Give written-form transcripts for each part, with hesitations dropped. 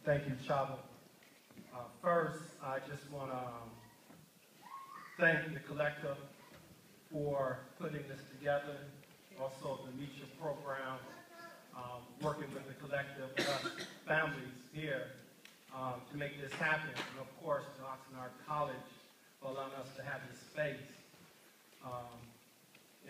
Thank you, Chavo. First, I just want to thank the collective for putting this together. Also, the Nietzsche program, working with the collective, us families here to make this happen. And of course, to Oxnard College for allowing us to have this space.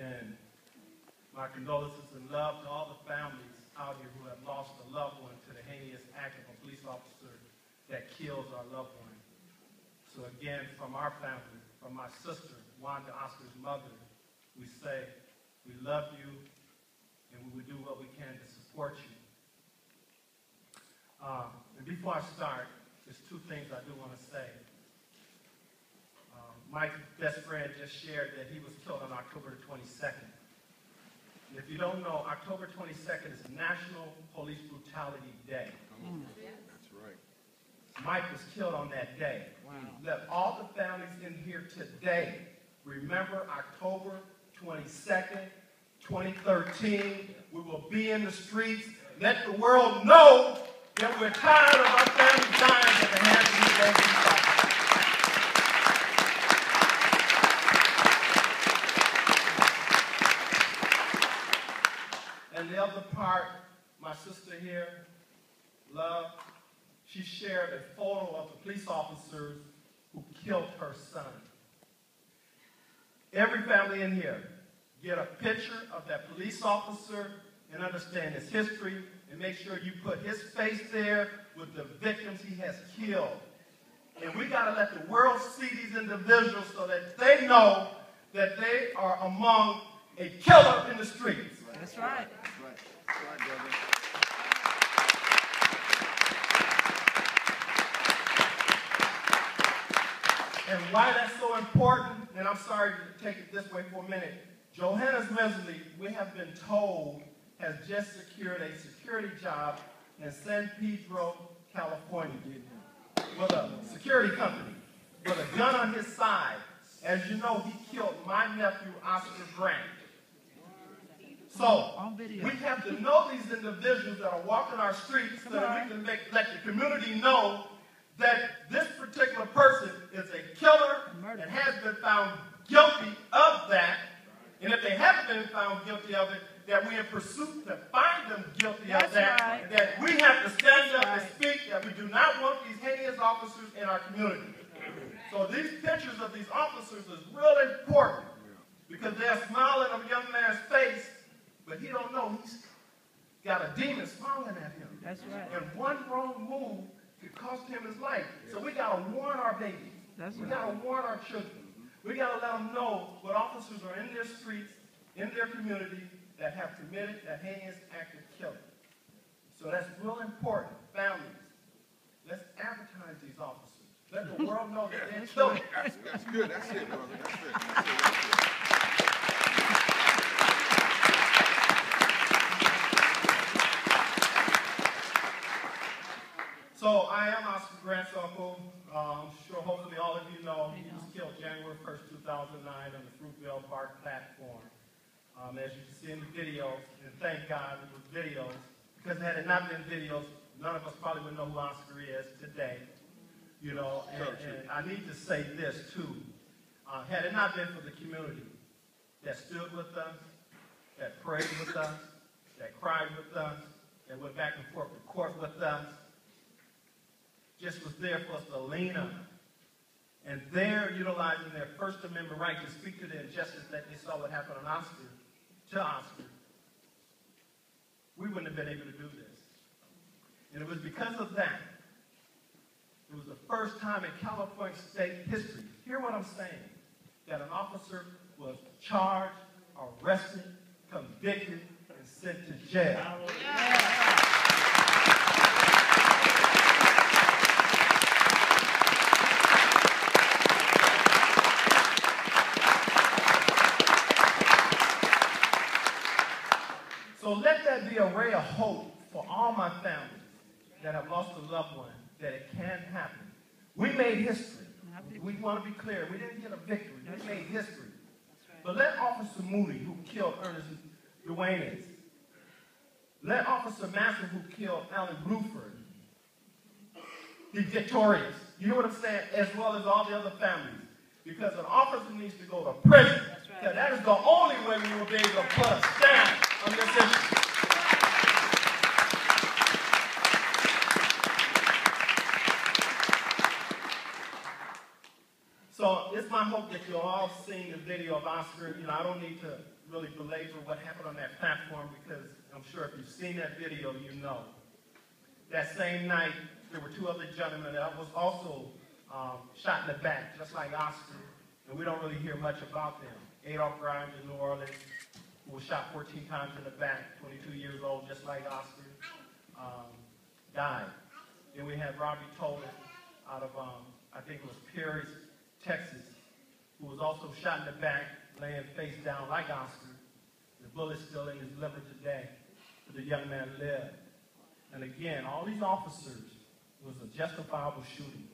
And my condolences and love to all the families out here who have lost a loved one to the heinous act of a police officer that kills our loved one. So again, from our family, from my sister, Wanda Oscar's mother, we say, we love you, and we will do what we can to support you. And before I start, there's two things I do want to say. Mike's best friend just shared that he was killed on October 22nd. If you don't know, October 22nd is National Police Brutality Day. That's right. Mike was killed on that day. Wow. Let all the families in here today remember October 22nd, 2013. We will be in the streets. Let the world know that we're tired of our families dying at the hands of these officers. And the other part, my sister here, Love, she shared a photo of the police officers who killed her son. Every family in here, get a picture of that police officer and understand his history, and make sure you put his face there with the victims he has killed. And we got to let the world see these individuals so that they know that they are among a killer in the streets. That's right. That's right. That's right, brother. And why that's so important, and I'm sorry to take it this way for a minute, Johannes Mesley, we have been told, has just secured a security job in San Pedro, California, with a security company, with a gun on his side. As you know, he killed my nephew, Oscar Grant. So, we have to know these individuals that are walking our streets so that we can let the community know that this particular person is a killer and has been found guilty of that. And if they haven't been found guilty of it, that we're in pursuit to find them guilty of that. Right. That we have to stand up and speak that we do not want these heinous officers in our community. So these pictures of these officers is really important because they're smiling on a young man's face, but he don't know he's got a demon smiling at him. That's right. And one wrong move could cost him his life. So we got to warn our babies. We got to warn our children. We got to let them know what officers are in their streets, in their community, that have committed a heinous act of killing. So that's real important. Families, let's advertise these officers. Let the world know that they're killing. That's good. That's it, brother. That's it. That's it. That's it. So I am Oscar Grant's uncle. I'm sure hopefully all of you know he was killed January 1st, 2009 on the Fruitvale Park platform. As you can see in the videos, and thank God it was videos, because had it not been videos, none of us probably would know who Oscar is today. You know, and I need to say this too. Had it not been for the community that stood with us, that prayed with us, that cried with us, that went back and forth to court with us, just was there for us to lean on. And they're utilizing their First Amendment right to speak to the injustice that they saw what happened on Oscar, to Oscar. We wouldn't have been able to do this. And it was because of that. It was the first time in California state history, hear what I'm saying, that an officer was charged, arrested, convicted, and sent to jail. Yeah. So let that be a ray of hope for all my families that have lost a loved one, that it can happen. We made history. We want to be clear. We didn't get a victory. We made history. But let Officer Moody, who killed Ernest Dueñez, let Officer Massey, who killed Alan Bruford, be victorious. You know what I'm saying? As well as all the other families. Because an officer needs to go to prison. That's right. Because that is the only way we will be able to put a stamp on this issue. So it's my hope that you've all seen the video of Oscar. You know, I don't need to really belabor what happened on that platform because I'm sure if you've seen that video, you know. That same night, there were 2 other gentlemen that was also shot in the back, just like Oscar, and we don't really hear much about them. Adolph Grimes in New Orleans, who was shot 14 times in the back, 22 years old, just like Oscar, died. Then we had Robbie Tolan out of, I think it was Paris, Texas, who was also shot in the back, laying face down like Oscar. The bullet's still in his liver today, but the young man lived. And again, all these officers was a justifiable shooting.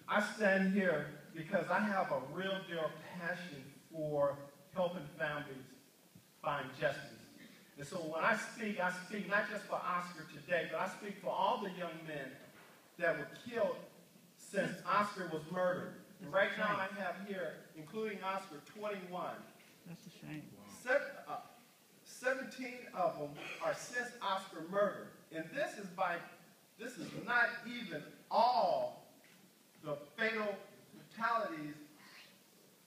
I stand here because I have a real deal passion for helping families find justice. And so when I speak not just for Oscar today, but I speak for all the young men that were killed since Oscar was murdered. And right now I have here, including Oscar, 21. That's a shame. 17 of them are since Oscar murder. And this is not even all the fatal fatalities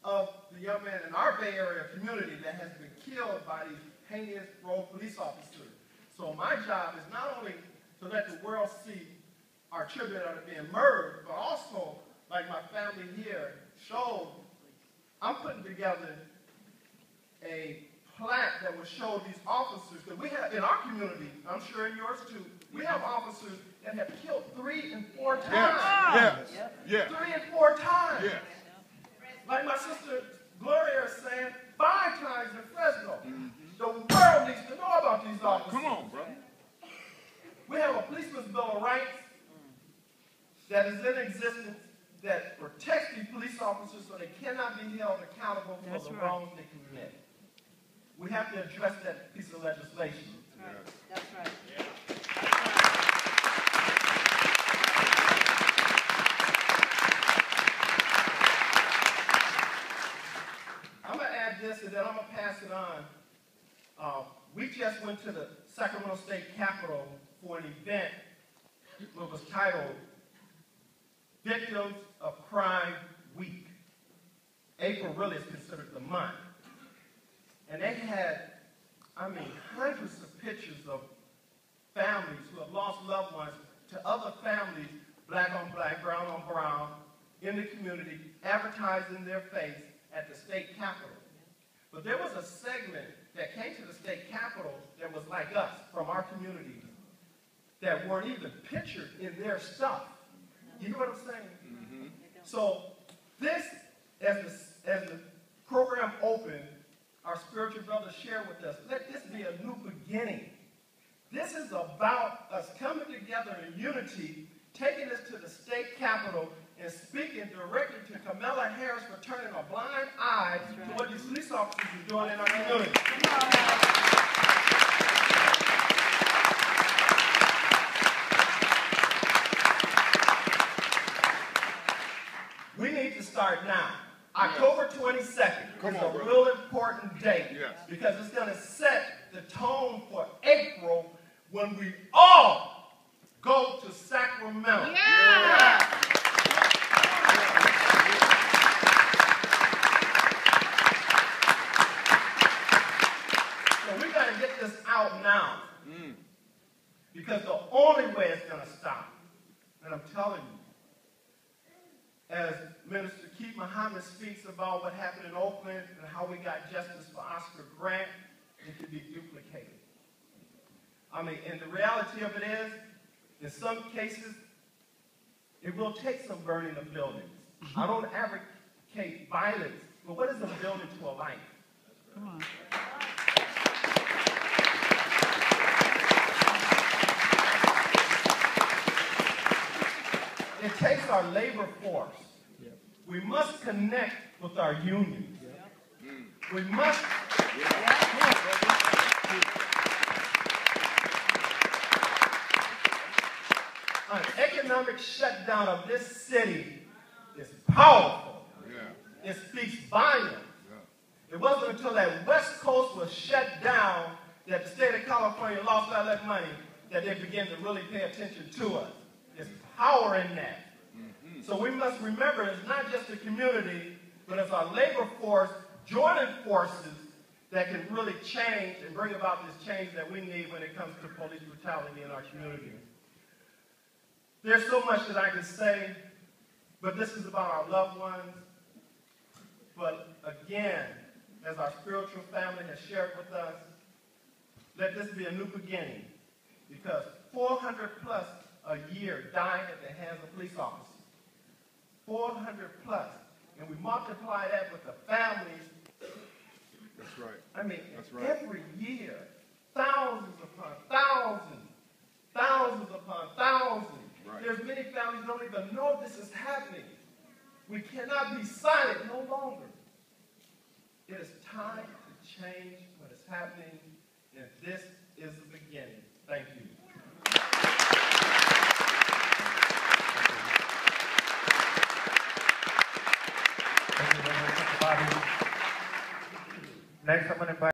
of the young man in our Bay Area community that has been killed by these heinous rogue police officers. So my job is not only to let the world see our children that are being murdered, but also, like my family here showed, I'm putting together a plaque that will show these officers, because we have, in our community, I'm sure in yours too, we have officers that have killed 3 and 4 times. Yes. 3 and 4 times. Yes. Like my sister Gloria is saying, 5 times in Fresno. The world needs to know about these officers. Come on, brother. We have a policeman's bill of rights that is in existence that protects these police officers so they cannot be held accountable for the wrongs they commit. We have to address that piece of legislation. That's right. Yeah. I'm going to add this and then I'm going to pass it on. We just went to the Sacramento State Capitol for an event that was titled Victims of Crime Week. April really is considered the month. And they had, hundreds of pictures of families who have lost loved ones to other families, black on black, brown on brown, in the community, advertising their face at the state capitol. But there was a segment that came to the state capitol that was like us, from our community, that weren't even pictured in their stuff. You know what I'm saying? Mm-hmm. So this, as the program opened, our spiritual brothers shared with us, let this be a new beginning. This is about us coming together in unity, taking this to the state capitol, and speaking directly to Kamala Harris for turning a blind eye to what these police officers are doing in our community. We need to start now. October 22nd is a real important date because it's going to set the tone for April when we all go to Sacramento. Yeah. So we got to get this out now because the only way it's going to stop, and I'm telling you, as Minister Keith Muhammad speaks about what happened in Oakland and how we got justice for Oscar Grant, it can be duplicated. And the reality of it is, in some cases, it will take some burning of buildings. I don't advocate violence, but what is a building to a life? Come on. It takes our labor force. We must connect with our unions. We must. economic shutdown of this city is powerful. Yeah. It speaks volumes. Yeah. It wasn't until that West Coast was shut down that the state of California lost all that money that they began to really pay attention to us. There's power in that. So we must remember it's not just the community, but it's our labor force joining forces that can really change and bring about this change that we need when it comes to police brutality in our community. There's so much that I can say, but this is about our loved ones. But again, as our spiritual family has shared with us, let this be a new beginning, because 400 plus a year die at the hands of police officers. 400 plus. And we multiply that with the families. That's right. I mean, that's right. Every year, thousands upon thousands, thousands upon thousands. Right. There's many families don't even know this is happening. We cannot be silent no longer. It is time to change what is happening, and this is the beginning. Thank you. Thank you very much, everybody. Next, I'm going to invite